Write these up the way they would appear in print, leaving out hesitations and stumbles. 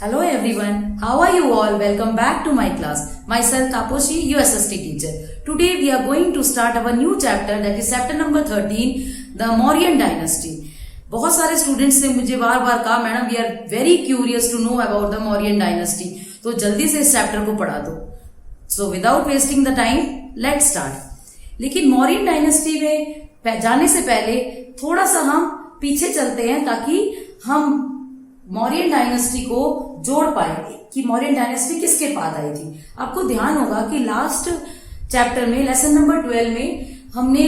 Hello everyone, how are you all? Welcome back to my class. Myself Taposhi, USST teacher. Today we are going to start our new chapter, that is chapter number 13, the Mauryan dynasty. बहुत सारे students ने मुझे बार बार कहा madam we are very curious to know about the Mauryan dynasty, तो जल्दी से इस चैप्टर को पढ़ा दो. So without wasting the time let's start. लेकिन मौर्यन डायनेस्टी में जाने से पहले थोड़ा सा हम पीछे चलते हैं ताकि हम मौर्यन डायनेस्टी को जोड़ पाएंगे कि मौर्यन डायनेस्टी किसके बाद आई थी. आपको ध्यान होगा कि लास्ट चैप्टर में लेसन नंबर 12 में हमने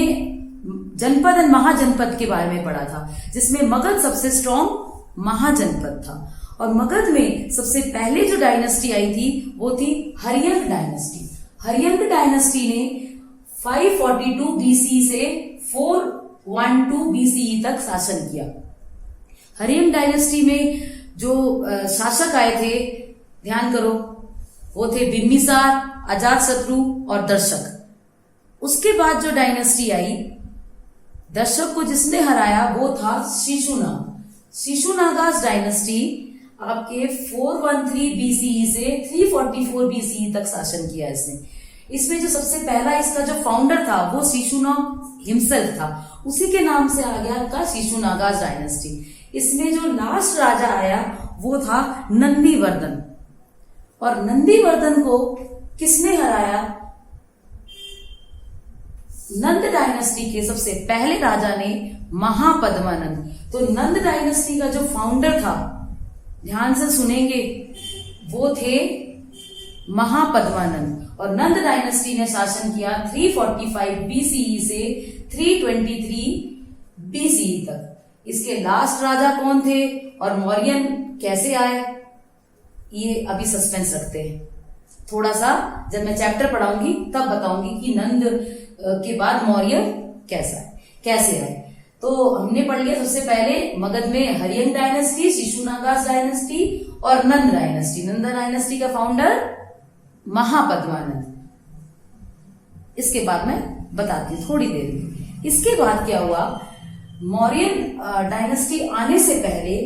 जनपद एंड महाजनपद के बारे में पढ़ा था, जिसमें मगध सबसे स्ट्रॉन्ग महाजनपद था. और मगध में सबसे पहले जो डायनेस्टी आई थी वो थी हर्यंक डायनेस्टी. हर्यंक डायनेस्टी ने 542 बीसी से 412 बीसीई तक शासन किया. हर्यंक डायनेस्टी में जो शासक आए थे, ध्यान करो, वो थे बिम्बिसार, अजातशत्रु और दर्शक. उसके बाद जो डायनेस्टी आई, दर्शक को जिसने हराया वो था शिशुनाग. शिशुनागास डायनेस्टी आपके 413 बीसीई से 344 बीसीई तक शासन किया इसने. इसमें जो सबसे पहला इसका जो फाउंडर था वो शिशुनाग हिमसेल्फ था, उसी के नाम से आ गया का शिशुनागास डायनेस्टी. इसमें जो लास्ट राजा आया वो था नंदीवर्धन. और नंदीवर्धन को किसने हराया? नंद डायनेस्टी के सबसे पहले राजा ने महापद्मानंद. तो नंद डायनेस्टी का जो फाउंडर था, ध्यान से सुनेंगे, वो थे महापद्मानंद. और नंद डायनेस्टी ने शासन किया 345 बीसीई से 323 बीसीई तक. इसके लास्ट राजा कौन थे और मौर्यन कैसे आए, ये अभी सस्पेंस रखते हैं. थोड़ा सा जब मैं चैप्टर पढ़ाऊंगी तब बताऊंगी कि नंद के बाद मौर्य कैसे आए. तो हमने पढ़ लिया सबसे पहले मगध में हर्यंक डायनेस्टी, शिशुनागास डायनेस्टी और नंद डायनेस्टी. नंद डायनेस्टी का फाउंडर महापद्मानंद. इसके बाद मैं बताती हूँ थोड़ी देर में. इसके बाद क्या हुआ, मौर्यन डायनेस्टी आने से पहले,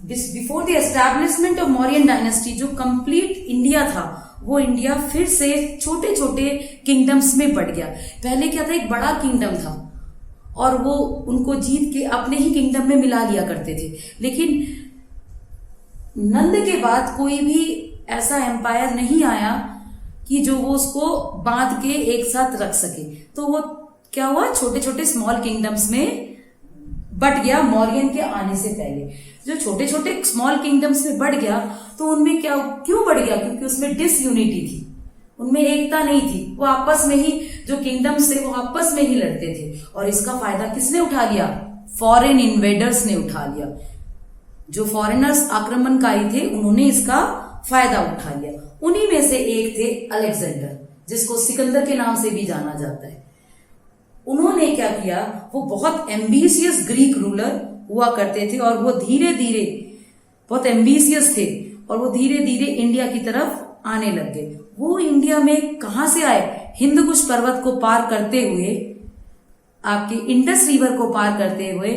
before the establishment of Mauryan dynasty, जो कंप्लीट इंडिया था वो इंडिया फिर से छोटे छोटे किंगडम्स में बढ़ गया. पहले क्या था, एक बड़ा किंगडम था और वो उनको जीत के अपने ही किंगडम में मिला लिया करते थे. लेकिन नंद के बाद कोई भी ऐसा एम्पायर नहीं आया कि जो वो उसको बांध के एक साथ रख सके. तो वो क्या हुआ, छोटे छोटे स्मॉल किंगडम्स में बट गया. मौर्यन के आने से पहले जो छोटे छोटे स्मॉल किंगडम्स में बढ़ गया, तो उनमें क्यों बढ़ गया, क्योंकि उसमें डिसयूनिटी थी, उनमें एकता नहीं थी. वो आपस में ही, जो किंगडम्स थे वो आपस में ही लड़ते थे. और इसका फायदा किसने उठा लिया? फॉरेन इन्वेडर्स ने उठा लिया. जो फॉरेनर्स आक्रमणकारी थे उन्होंने इसका फायदा उठा लिया. उन्हीं में से एक थे अलेक्जेंडर, जिसको सिकंदर के नाम से भी जाना जाता है. उन्होंने क्या किया, वो बहुत एम्बिशियस ग्रीक रूलर हुआ करते थे और वो धीरे धीरे बहुत एम्बिशियस थे और वो धीरे धीरे इंडिया की तरफ आने लग गए. वो इंडिया में कहां से आए? हिंदकुश पर्वत को पार करते हुए, आपके इंडस रिवर को पार करते हुए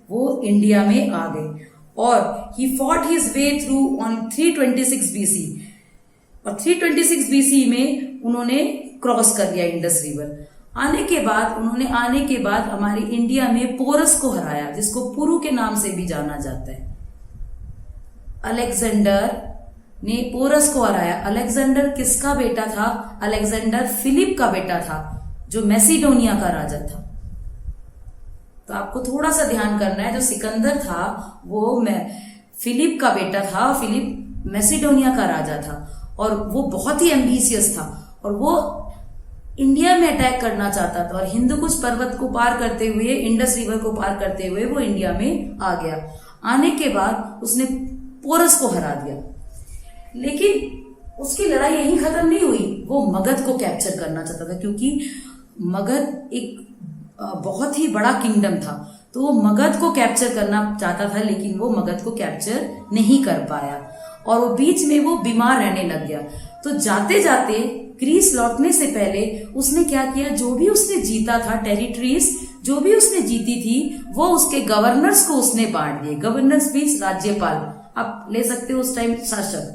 वो इंडिया में आ गए. और he fought his way through on 326 BC. और 326 बीसी में उन्होंने क्रॉस कर लिया इंडस रिवर. आने के बाद हमारे इंडिया में पोरस को हराया, जिसको पुरु के नाम से भी जाना जाता है. अलेक्जेंडर ने पोरस को हराया. अलेक्जेंडर किसका बेटा था? अलेक्जेंडर फिलिप का बेटा था, जो मैसिडोनिया का राजा था. तो आपको थोड़ा सा ध्यान करना है, जो सिकंदर था वो फिलिप का बेटा था. फिलिप मैसिडोनिया का राजा था और वो बहुत ही एम्बिशियस था और वो इंडिया में अटैक करना चाहता था. और हिंदकुश पर्वत को पार करते हुए, इंडस रिवर को पार करते हुए वो इंडिया में आ गया. आने के बाद उसने पोरस को हरा दिया. लेकिन उसकी लड़ाई यहीं खत्म नहीं हुई, वो मगध को कैप्चर करना चाहता था, क्योंकि मगध एक बहुत ही बड़ा किंगडम था. तो वो मगध को कैप्चर करना चाहता था, लेकिन वो मगध को कैप्चर नहीं कर पाया और वो बीच में वो बीमार रहने लग गया. तो जाते जाते ग्रीस लौटने से पहले उसने क्या किया, जो भी उसने जीता था, टेरिटरीज जो भी उसने जीती थी, वो उसके गवर्नर्स को उसने बांट दिए. गवर्नर्स मीन्स राज्यपाल, आप ले सकते हो उस टाइम शासक,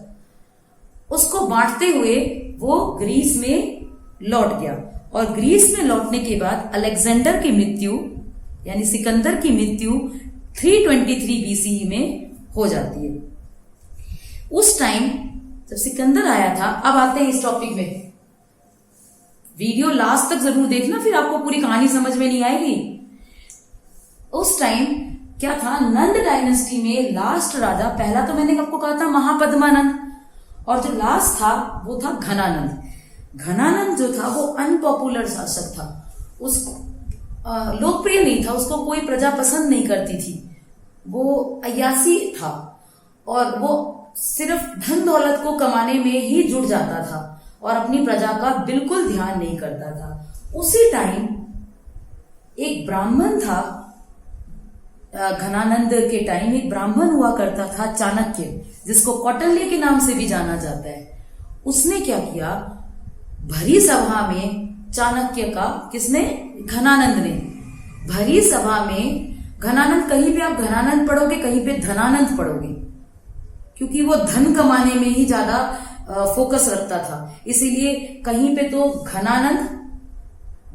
उसको बांटते हुए वो ग्रीस में लौट गया। और ग्रीस में लौटने के बाद अलेक्जेंडर की मृत्यु यानी सिकंदर की मृत्यु 323 बीसीई में हो जाती है। उस टाइम जब सिकंदर आया था, अब आते हैं इस टॉपिक में, वीडियो लास्ट तक जरूर देखना, फिर आपको पूरी कहानी समझ में नहीं आएगी। उस टाइम क्या था, नंद डायनेस्टी में लास्ट राजा, पहला तो मैंने आपको कहा था महापद्मानंद, और जो लास्ट था वो था घनानंद। घनानंद जो था वो अनपॉपुलर शासक था, उस लोकप्रिय नहीं था, उसको कोई प्रजा पसंद नहीं करती थी, वो अय्यासी था और वो सिर्फ धन दौलत को कमाने में ही जुट जाता था और अपनी प्रजा का बिल्कुल ध्यान नहीं करता था। उसी टाइम एक ब्राह्मण था, घनानंद के टाइम एक ब्राह्मण हुआ करता था चाणक्य, जिसको कौटिल्य के नाम से भी जाना जाता है। उसने क्या किया, भरी सभा में चाणक्य का, किसने, घनानंद ने, भरी सभा में, घनानंद कहीं पे आप घनानंद पढ़ोगे कहीं पे धनानंद पढ़ोगे, क्योंकि वो धन कमाने में ही ज्यादा फोकस रखता था, इसीलिए कहीं पे तो घनानंद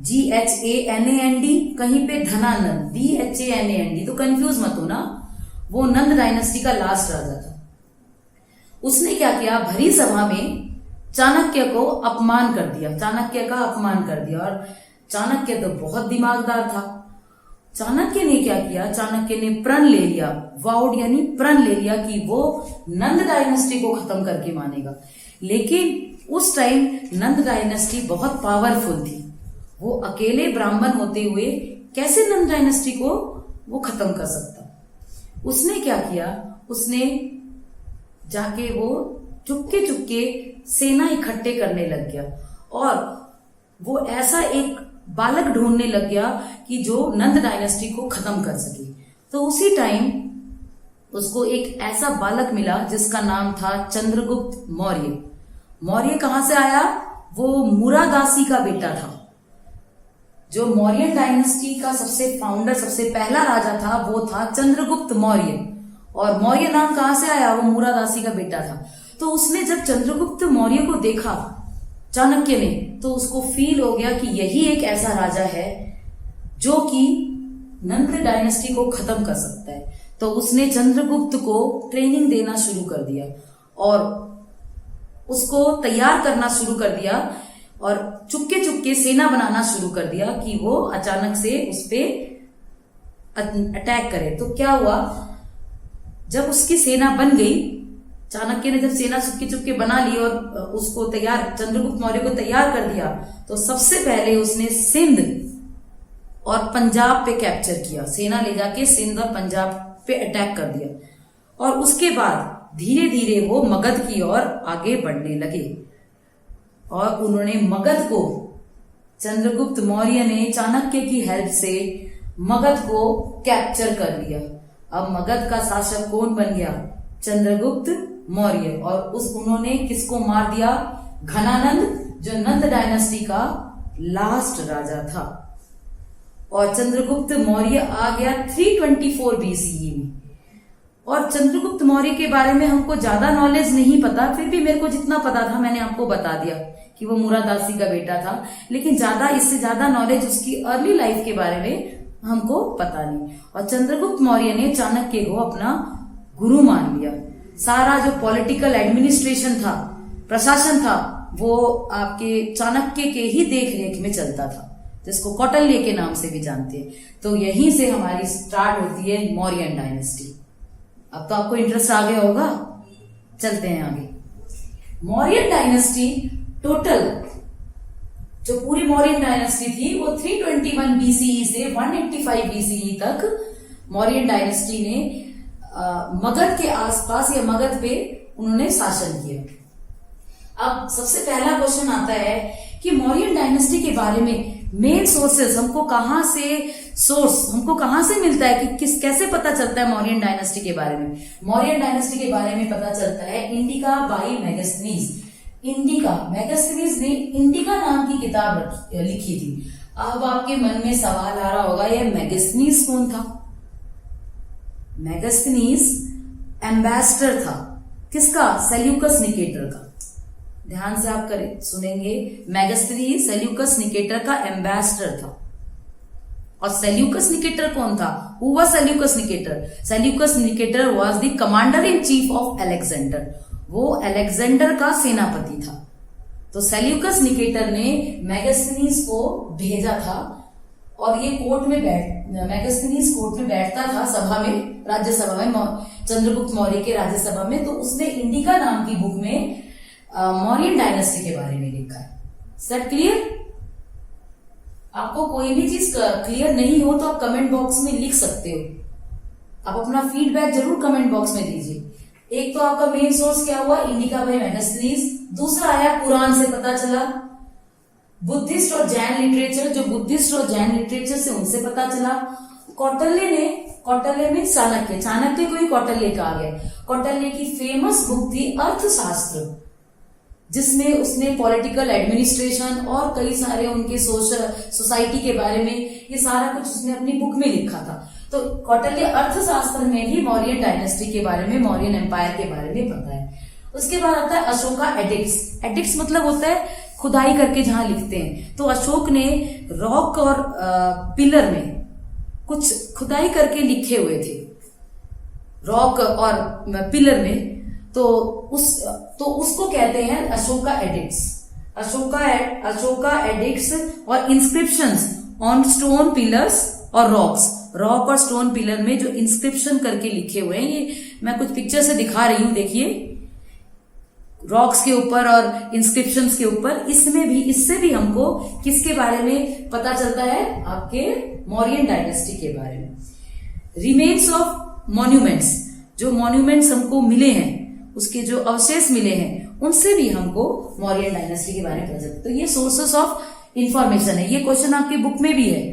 GHANAND, कहीं पे धनानंद DHANAND, तो कंफ्यूज मत हो ना। वो नंद डायनेस्टी का लास्ट राजा था। उसने क्या किया, भरी सभा में चाणक्य को अपमान कर दिया, चाणक्य का अपमान कर दिया। और चाणक्य तो बहुत दिमागदार था। चाणक्य ने क्या किया, चाणक्य ने प्रण ले लिया, वाउड यानी प्रण ले लिया कि वो नंद डायनेस्टी को खत्म करके मानेगा। लेकिन उस टाइम नंद डायनेस्टी बहुत पावरफुल थी, वो अकेले ब्राह्मण होते हुए कैसे नंद डायनेस्टी को वो खत्म कर सकता। उसने क्या किया, उसने जाके वो चुपके चुपके सेना इकट्ठे करने लग गया और वो ऐसा एक बालक ढूंढने लग गया कि जो नंद डायनेस्टी को खत्म कर सके। तो उसी टाइम उसको एक ऐसा बालक मिला जिसका नाम था चंद्रगुप्त मौर्य। मौर्य कहां से आया, वो मुरादासी का बेटा था। जो मौर्य डायनेस्टी का सबसे फाउंडर, सबसे पहला राजा था, वो था चंद्रगुप्त मौर्य। और मौर्य नाम कहां से आया, वो मुरादासी का बेटा था। तो उसने जब चंद्रगुप्त मौर्य को देखा चाणक्य ने, तो उसको फील हो गया कि यही एक ऐसा राजा है जो कि नंद डायनेस्टी को खत्म कर सकता है। तो उसने चंद्रगुप्त को ट्रेनिंग देना शुरू कर दिया और उसको तैयार करना शुरू कर दिया और चुपके चुपके सेना बनाना शुरू कर दिया कि वो अचानक से उस पर अटैक करे। तो क्या हुआ, जब उसकी सेना बन गई, चाणक्य ने जब सेना चुपके चुपके बना ली और उसको तैयार, चंद्रगुप्त मौर्य को तैयार कर दिया, तो सबसे पहले उसने सिंध और पंजाब पे कैप्चर किया, सेना ले जाके सिंध और पंजाब पे अटैक कर दिया। और उसके बाद धीरे धीरे वो मगध की ओर आगे बढ़ने लगे और उन्होंने मगध को, चंद्रगुप्त मौर्य ने चाणक्य की हेल्प से मगध को कैप्चर कर लिया। अब मगध का शासक कौन बन गया, चंद्रगुप्त मौर्य। और उन्होंने किसको मार दिया, घनानंद, जो नंद डायनेस्टी का लास्ट राजा था। और चंद्रगुप्त मौर्य आ गया 324 बीसीई में। और चंद्रगुप्त मौर्य के बारे में हमको ज्यादा नॉलेज नहीं पता, फिर भी मेरे को जितना पता था मैंने आपको बता दिया कि वो मुरादासी का बेटा था, लेकिन ज्यादा, इससे ज्यादा नॉलेज उसकी अर्ली लाइफ के बारे में हमको पता नहीं। और चंद्रगुप्त मौर्य ने चाणक्य को अपना गुरु मान लिया। सारा जो पॉलिटिकल एडमिनिस्ट्रेशन था, प्रशासन था, वो आपके चाणक्य के ही देख रेख में चलता था, जिसको कौटिल्य के नाम से भी जानते हैं। तो यहीं से हमारी स्टार्ट होती है मौर्यन डायनेस्टी। अब तो आपको इंटरेस्ट आ गया होगा, चलते हैं आगे। मौर्यन डायनेस्टी टोटल, जो पूरी मौर्यन डायनेस्टी थी, वो 321 बीसीई से 185 बीसीई तक मौर्यन डायनेस्टी ने मगध के आसपास या मगध पे उन्होंने शासन किया। अब सबसे पहला क्वेश्चन आता है कि मौर्यन डायनेस्टी के बारे में मेन सोर्सेस हमको कहां से मिलता है कि कैसे पता चलता है मौर्यन डायनेस्टी के बारे में। मौर्यन डायनेस्टी के बारे में पता चलता है इंडिका बाई मेगास्थनीज। मेगास्थनीज ने इंडिका नाम की किताब लिखी थी। अब आपके मन में सवाल आ रहा होगा, यह मेगास्थनीज कौन था? मेगास्थनीज एम्बेसडर था। किसका? सेल्यूकस निकेटर का। ध्यान से आप करें, सुनेंगे, मेगास्थनीज सेल्यूकस निकेटर का एम्बेसडर था। और सेल्यूकस निकेटर कौन था? Who was Seleucus Nicator? Seleucus Nicator was the commander in chief of Alexander. वो अलेक्जेंडर का सेनापति था। तो सेल्यूकस निकेटर ने मेगास्थनीज को भेजा था और ये कोर्ट में मेगास्थनीज कोर्ट में बैठता था, सभा में, राज्यसभा में, चंद्रगुप्त मौर्य के राज्यसभा में। तो उसने इंडिका नाम की बुक में मौर्यन डायनेस्टी के बारे में लिखा है। Set clear? आपको कोई भी चीज क्लियर नहीं हो तो आप कमेंट बॉक्स में लिख सकते हो। आप अपना फीडबैक जरूर कमेंट बॉक्स में दीजिए। एक तो आपका मेन सोर्स क्या हुआ? Indica by Megasthenes. दूसरा आया कुरान से पता चला। बुद्धिस्ट और जैन लिटरेचर, जो बुद्धिस्ट और जैन लिटरेचर से उनसे पता चला। कौटिल्य में चाणक्य को ही कौटिल्य कहा गया। कौटिल्य की फेमस बुक थी अर्थशास्त्र, जिसमें उसने पॉलिटिकल एडमिनिस्ट्रेशन और कई सारे उनके सोसाइटी के बारे में ये सारा कुछ उसने अपनी बुक में लिखा था। तो कौटिल्य अर्थशास्त्र में भी मौर्यन डायनेस्टी के बारे में, मौर्यन एम्पायर के बारे में पता है। उसके बाद आता है अशोका एडिक्ट्स। एडिक्ट्स मतलब होता है खुदाई करके जहां लिखते हैं। तो अशोक ने रॉक और पिलर में कुछ खुदाई करके लिखे हुए थे, रॉक और पिलर में। तो उसको कहते हैं अशोका एडिक्ट्स। अशोका एडिक्ट्स और इंस्क्रिप्शंस ऑन स्टोन पिलर्स और रॉक और स्टोन पिलर में जो इंस्क्रिप्शन करके लिखे हुए हैं, ये मैं कुछ पिक्चर से दिखा रही हूं, देखिए, रॉक्स के ऊपर और इंस्क्रिप्शंस के ऊपर। इससे भी हमको किसके बारे में पता चलता है? आपके मौर्यन डायनेस्टी के बारे में। रिमेन्स ऑफ मॉन्यूमेंट्स, जो मॉन्यूमेंट्स हमको मिले हैं, उसके जो अवशेष मिले हैं, उनसे भी हमको मौर्यन डायनेस्टी के बारे में पता चलता है। तो ये सोर्सेस ऑफ इंफॉर्मेशन है। ये क्वेश्चन आपके बुक में भी है।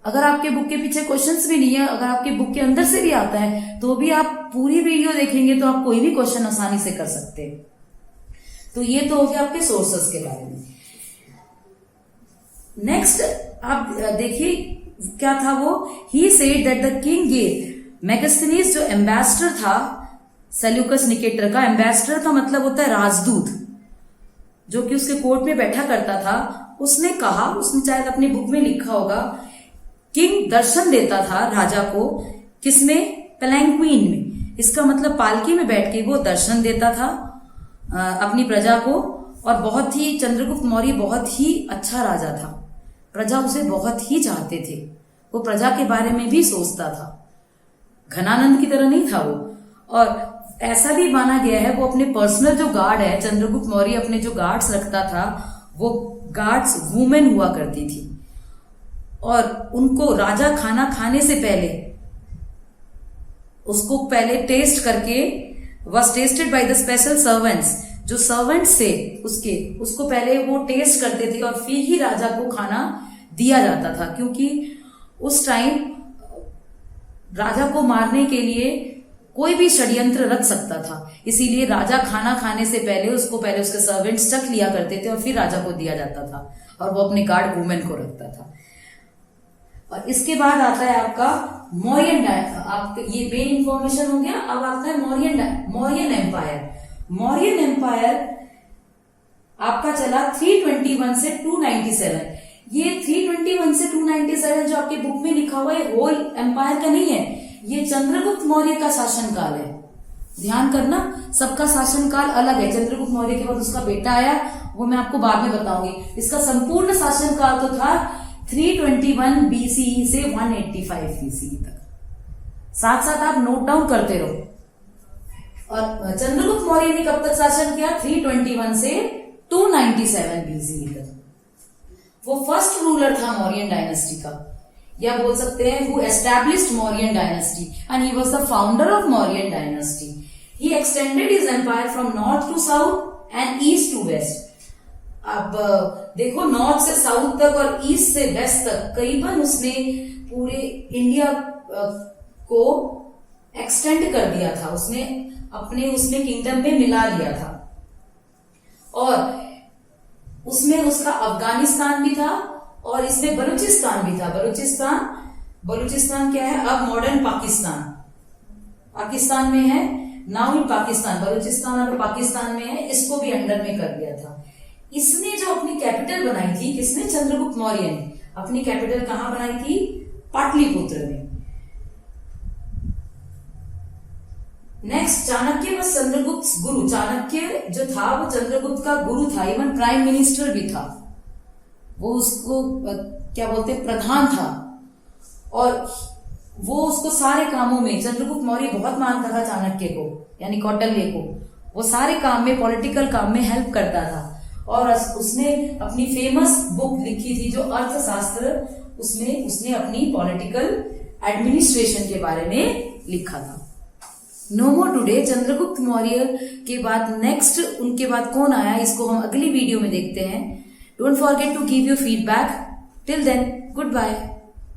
अगर आपके बुक के पीछे क्वेश्चंस भी नहीं है, अगर आपके बुक के अंदर से भी आता है, तो भी आप पूरी वीडियो देखेंगे तो आप कोई भी क्वेश्चन आसानी से कर सकते हैं। तो ये तो हो गया आपके सोर्सेस के बारे में। नेक्स्ट आप देखिए क्या था वो। He said that the king gave Megasthenes, जो एम्बेसडर था सेल्यूकस निकेटर का। एम्बेसडर का मतलब होता है राजदूत, जो कि उसके कोर्ट में बैठा करता था। उसने कहा, उसने शायद अपनी बुक में लिखा होगा, किंग दर्शन देता था राजा को, किसमें? पैलैंक्विन में। इसका मतलब पालकी में बैठ के वो दर्शन देता था अपनी प्रजा को। और बहुत ही, चंद्रगुप्त मौर्य बहुत ही अच्छा राजा था। प्रजा उसे बहुत ही चाहते थे। वो प्रजा के बारे में भी सोचता था, घनानंद की तरह नहीं था वो। और ऐसा भी माना गया है, वो अपने पर्सनल जो गार्ड है, चंद्रगुप्त मौर्य अपने जो गार्ड्स रखता था, वो गार्ड्स वुमेन हुआ करती थी। और उनको राजा खाना खाने से पहले उसको पहले टेस्ट करके, was tested by the special servants, जो सर्वेंट्स थे उसको पहले वो टेस्ट करते थे और फिर ही राजा को खाना दिया जाता था। क्योंकि उस टाइम राजा को मारने के लिए कोई भी षड्यंत्र रच सकता था, इसीलिए राजा खाना खाने से पहले उसके सर्वेंट्स चख लिया करते थे और फिर राजा को दिया जाता था। और वो अपने गार्ड वुमेन को रखता था। और इसके बाद आता है आपका मौर्यन, ये मेन इंफॉर्मेशन हो गया। अब आता है मौर्यन एम्पायर। मौर्यन एम्पायर आपका चला 321 से 297। ये 321 से 297 जो आपके बुक में लिखा हुआ है, होल एम्पायर का नहीं है, ये चंद्रगुप्त मौर्य का शासनकाल है। ध्यान करना, सबका शासनकाल अलग है। चंद्रगुप्त मौर्य के बाद उसका बेटा आया, वो मैं आपको बाद में बताऊंगी। इसका संपूर्ण शासनकाल तो था 321 BCE से 185 BCE तक। साथ साथ आप नोट डाउन करते रहो। और चंद्रगुप्त मौर्य ने कब तक शासन किया? 321 से 297 BCE तक। वो फर्स्ट रूलर था मौर्यन डायनेस्टी का, या बोल सकते हैं who established Mauryan dynasty and he was the founder of Mauryan dynasty. He extended his empire from north to south and east to west. अब देखो, नॉर्थ से साउथ तक और ईस्ट से वेस्ट तक करीबन उसने पूरे इंडिया को एक्सटेंड कर दिया था। उसने अपने उसमें किंगडम में मिला लिया था। और उसमें उसका अफगानिस्तान भी था और इसमें बलूचिस्तान भी था। बलूचिस्तान क्या है? अब मॉडर्न पाकिस्तान में है। नाउ इन पाकिस्तान, बलूचिस्तान और पाकिस्तान में है, इसको भी अंडर में कर दिया था। इसने जो अपनी कैपिटल बनाई थी, किसने? चंद्रगुप्त मौर्य ने अपनी कैपिटल कहां बनाई थी? पाटलिपुत्र में। नेक्स्ट, चाणक्य व चंद्रगुप्त गुरु। चाणक्य जो था वो चंद्रगुप्त का गुरु था, इवन प्राइम मिनिस्टर भी था, वो उसको क्या बोलते प्रधान था, और वो उसको सारे कामों में, चंद्रगुप्त मौर्य बहुत मानता था चाणक्य को यानी कौटिल्य को, वो सारे काम में, पॉलिटिकल काम में हेल्प करता था। और उसने अपनी फेमस बुक लिखी थी जो अर्थशास्त्र, उसमें उसने अपनी पॉलिटिकल एडमिनिस्ट्रेशन के बारे में लिखा था। No more today. Chandragupta Maurya के बाद नेक्स्ट उनके बाद कौन आया, इसको हम अगली वीडियो में देखते हैं। Don't forget to give your feedback. Till then, good bye.